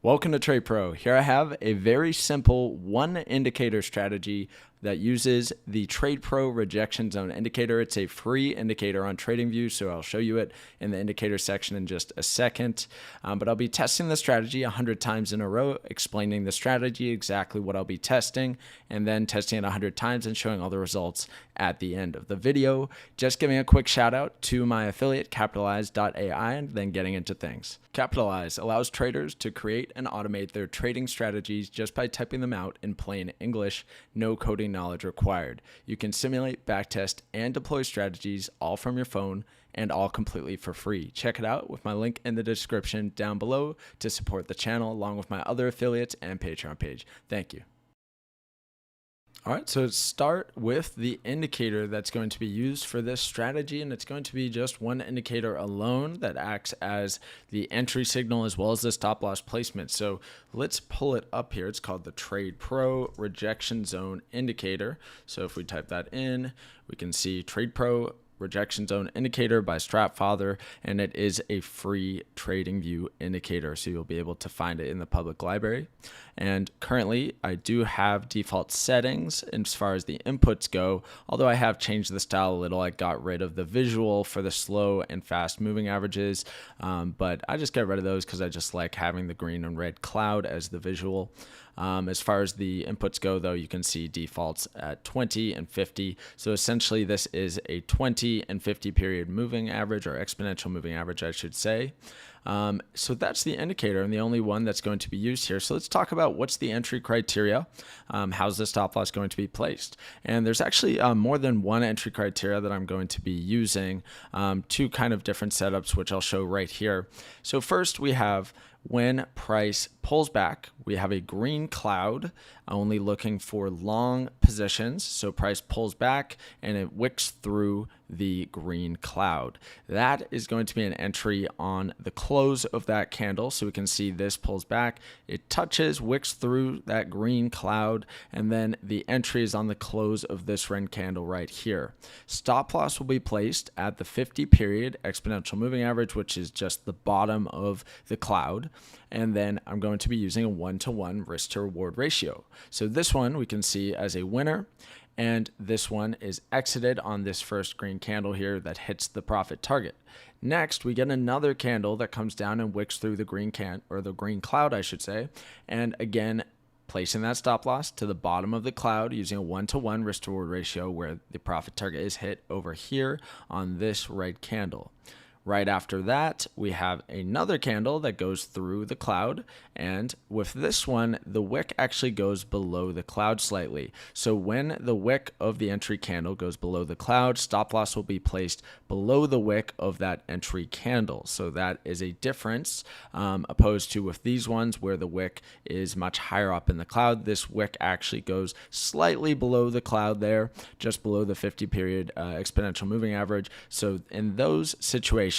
Welcome to Trade Pro. Here I have a very simple one indicator strategy that uses the Trade Pro rejection zone indicator. It's a free indicator on TradingView, so I'll show you it in the indicator section in just a second. But I'll be testing the strategy 100 times in a row, explaining the strategy, exactly what I'll be testing, and then testing it 100 times and showing all the results at the end of the video. Just giving a quick shout out to my affiliate, Capitalize.ai, and then getting into things. Capitalize allows traders to create and automate their trading strategies just by typing them out in plain English, no coding knowledge required. You can simulate, backtest, and deploy strategies all from your phone and all completely for free. Check it out with my link in the description down below to support the channel along with my other affiliates and Patreon page. Thank you. All right, so let's start with the indicator that's going to be used for this strategy, and it's going to be just one indicator alone that acts as the entry signal as well as the stop loss placement. So let's pull it up here. It's called the Trade Pro Rejection Zone Indicator. So if we type that in, we can see Trade Pro Rejection Zone Indicator by Stratfather, and it is a free TradingView indicator, so you'll be able to find it in the public library. And currently I do have default settings as far as the inputs go, although I have changed the style a little. I got rid of the visual for the slow and fast moving averages, but I just get rid of those because I just like having the green and red cloud as the visual. As far as the inputs go, though, you can see defaults at 20 and 50. So essentially this is a 20 and 50 period moving average, or exponential moving average, I should say. So that's the indicator and the only one that's going to be used here. So let's talk about what's the entry criteria. How's the stop loss going to be placed? And there's actually more than one entry criteria that I'm going to be using, two kind of different setups, which I'll show right here. So first we have when price pulls back, we have a green cloud only looking for long positions. So price pulls back and it wicks through the green cloud. That is going to be an entry on the close of that candle. So we can see this pulls back, it touches, wicks through that green cloud, and then the entry is on the close of this red candle right here. Stop loss will be placed at the 50 period exponential moving average, which is just the bottom of the cloud. And then I'm going to be using a 1-to-1 risk to reward ratio. So this one we can see as a winner, and this one is exited on this first green candle here that hits the profit target. Next, we get another candle that comes down and wicks through the green the green cloud, I should say, and again placing that stop loss to the bottom of the cloud using a 1-to-1 risk to reward ratio, where the profit target is hit over here on this red candle. Right after that, we have another candle that goes through the cloud, and with this one, the wick actually goes below the cloud slightly. So when the wick of the entry candle goes below the cloud, stop loss will be placed below the wick of that entry candle. So that is a difference opposed to with these ones where the wick is much higher up in the cloud. This wick actually goes slightly below the cloud there, just below the 50 period exponential moving average. So in those situations,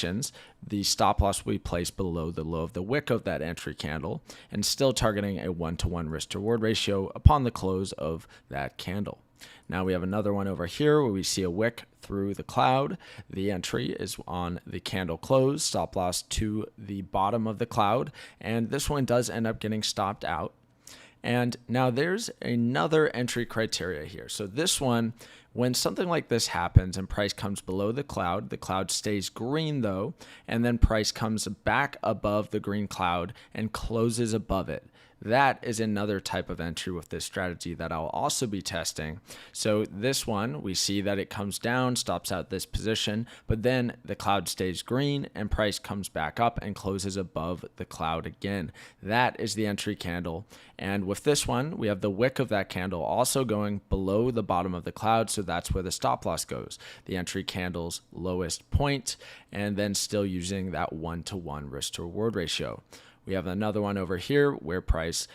the stop loss will be placed below the low of the wick of that entry candle, and still targeting a 1-to-1 risk to reward ratio upon the close of that candle. Now we have another one over here where we see a wick through the cloud. The entry is on the candle close, stop loss to the bottom of the cloud, and this one does end up getting stopped out. And now there's another entry criteria here. So this one, when something like this happens and price comes below the cloud stays green though, and then price comes back above the green cloud and closes above it. That is another type of entry with this strategy that I'll also be testing. So this one, we see that it comes down, stops out this position, but then the cloud stays green and price comes back up and closes above the cloud again. That is the entry candle. And with this one, we have the wick of that candle also going below the bottom of the cloud. So that's where the stop loss goes, the entry candle's lowest point, and then still using that 1-to-1 risk to reward ratio. We have another one over here where price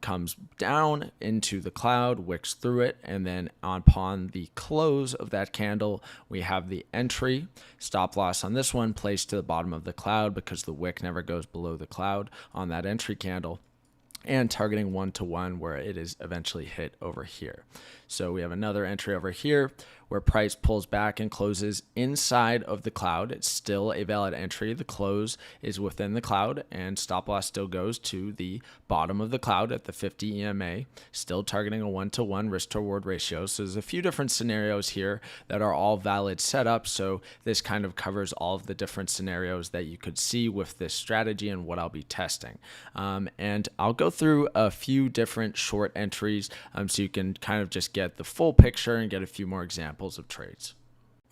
comes down into the cloud, wicks through it, and then upon the close of that candle, we have the entry. Stop loss on this one placed to the bottom of the cloud because the wick never goes below the cloud on that entry candle, and targeting 1-to-1 where it is eventually hit over here. So we have another entry over here where price pulls back and closes inside of the cloud, it's still a valid entry. The close is within the cloud, and stop loss still goes to the bottom of the cloud at the 50 EMA, still targeting a 1-to-1 risk to reward ratio. So there's a few different scenarios here that are all valid setups. So this kind of covers all of the different scenarios that you could see with this strategy and what I'll be testing. And I'll go through a few different short entries so you can kind of just get the full picture and get a few more examples of trades.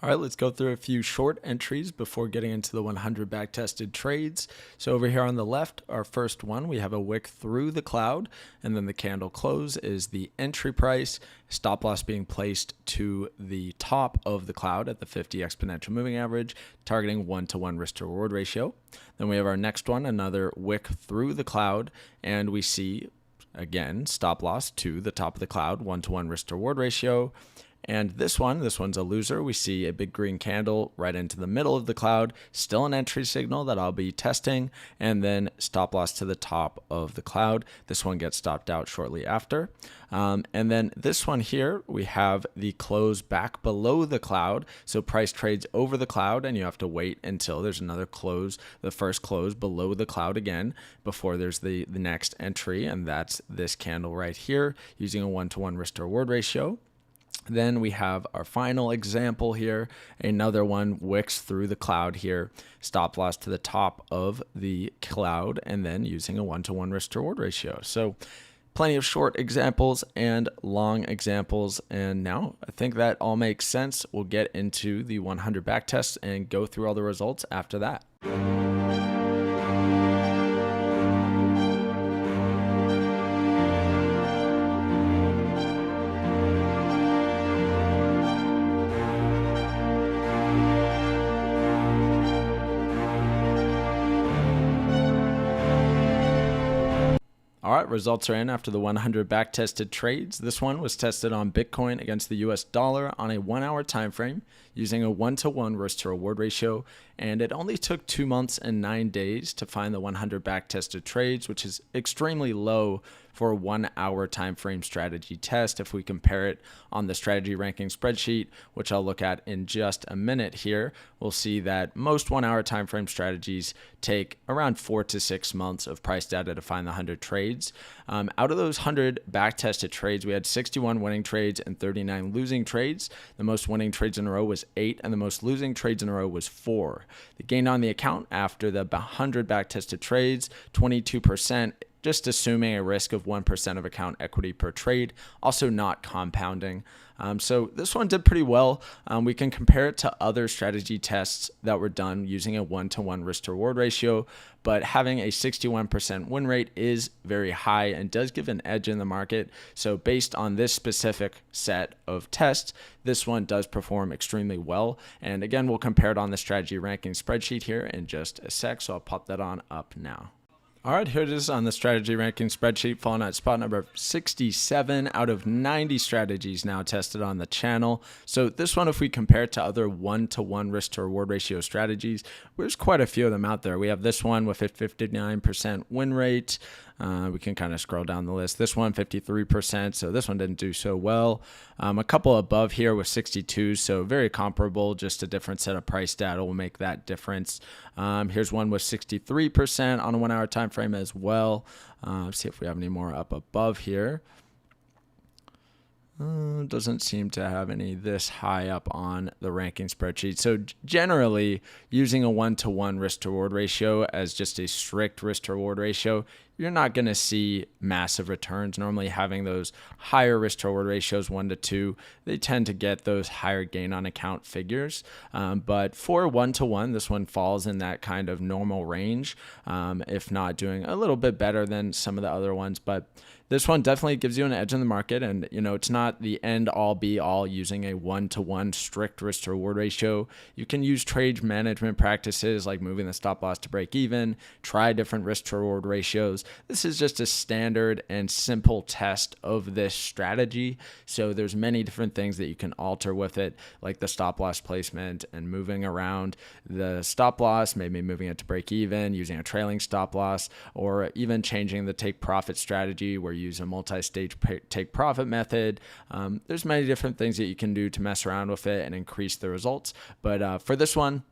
All right, let's go through a few short entries before getting into the 100 back-tested trades. So over here on the left, our first one, we have a wick through the cloud, and then the candle close is the entry price, stop loss being placed to the top of the cloud at the 50 exponential moving average, targeting 1-to-1 risk to reward ratio. Then we have our next one, another wick through the cloud, and we see, again, stop loss to the top of the cloud, 1-to-1 risk to reward ratio. And this one's a loser. We see a big green candle right into the middle of the cloud, still an entry signal that I'll be testing, and then stop loss to the top of the cloud. This one gets stopped out shortly after. And then this one here, we have the close back below the cloud. So price trades over the cloud, and you have to wait until there's another close, the first close below the cloud again, before there's the next entry. And that's this candle right here, using a 1-to-1 risk to reward ratio. Then we have our final example here, another one wicks through the cloud here, stop loss to the top of the cloud, and then using a 1-to-1 risk to reward ratio. So plenty of short examples and long examples. And now I think that all makes sense. We'll get into the 100 back tests and go through all the results after that. All right, results are in after the 100 back-tested trades. This one was tested on Bitcoin against the US dollar on a 1-hour time frame using a 1-to-1 risk to reward ratio, and it only took 2 months and 9 days to find the 100 back-tested trades, which is extremely low for a 1-hour time frame strategy test. If we compare it on the strategy ranking spreadsheet, which I'll look at in just a minute here, we'll see that most 1-hour time frame strategies take around 4 to 6 months of price data to find the 100 trades. Out of those 100 back-tested trades, we had 61 winning trades and 39 losing trades. The most winning trades in a row was 8, and the most losing trades in a row was 4. The gain on the account after the 100 back-tested trades, 22%, just assuming a risk of 1% of account equity per trade, also not compounding. So this one did pretty well. We can compare it to other strategy tests that were done using a 1-to-1 risk to reward ratio, but having a 61% win rate is very high and does give an edge in the market. So based on this specific set of tests, this one does perform extremely well. And again, we'll compare it on the strategy ranking spreadsheet here in just a sec. So I'll pop that on up now. All right, here it is on the strategy ranking spreadsheet, falling at spot number 67 out of 90 strategies now tested on the channel. So this one, if we compare it to other 1-to-1 risk to reward ratio strategies, there's quite a few of them out there. We have this one with a 59% win rate. We can kind of scroll down the list. This one, 53%, so this one didn't do so well. A couple above here with 62, so very comparable, just a different set of price data will make that difference. Here's one with 63% on a 1-hour time frame as well. Let's see if we have any more up above here. Doesn't seem to have any this high up on the ranking spreadsheet. So generally, using a 1-to-1 risk to reward ratio as just a strict risk to reward ratio, you're not going to see massive returns. Normally having those higher risk to reward ratios, 1-to-2, they tend to get those higher gain on account figures. But for 1-to-1, this one falls in that kind of normal range, if not doing a little bit better than some of the other ones. But this one definitely gives you an edge in the market, and it's not the end all be all using a 1-to-1 strict risk to reward ratio. You can use trade management practices like moving the stop loss to break even, try different risk to reward ratios, This is just a standard and simple test of this strategy. So there's many different things that you can alter with it, like the stop loss placement and moving around the stop loss, maybe moving it to break even, using a trailing stop loss, or even changing the take profit strategy where you use a multi-stage take profit method. There's many different things that you can do to mess around with it and increase the results. But for this one,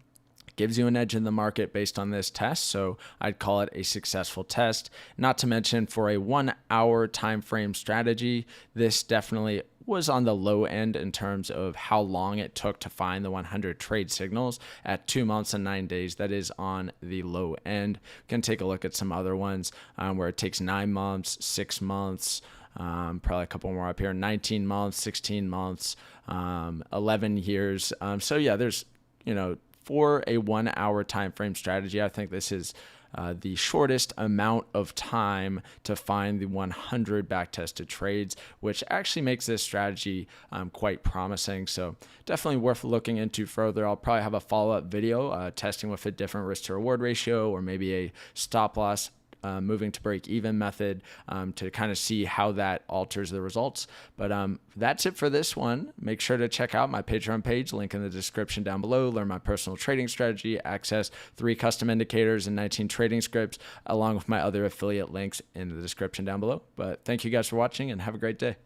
gives you an edge in the market based on this test. So I'd call it a successful test. Not to mention, for a 1 hour time frame strategy, this definitely was on the low end in terms of how long it took to find the 100 trade signals at 2 months and 9 days. That is on the low end. We can take a look at some other ones where it takes 9 months, 6 months, probably a couple more up here, 19 months, 16 months, 11 years. So yeah, there's, for a 1 hour time frame strategy, I think this is the shortest amount of time to find the 100 back-tested trades, which actually makes this strategy quite promising. So definitely worth looking into further. I'll probably have a follow-up video testing with a different risk-to-reward ratio, or maybe a stop loss moving to break even method to kind of see how that alters the results. But that's it for this one. Make sure to check out my Patreon page, link in the description down below. Learn my personal trading strategy, access 3 custom indicators and 19 trading scripts, along with my other affiliate links in the description down below. But thank you guys for watching, and have a great day.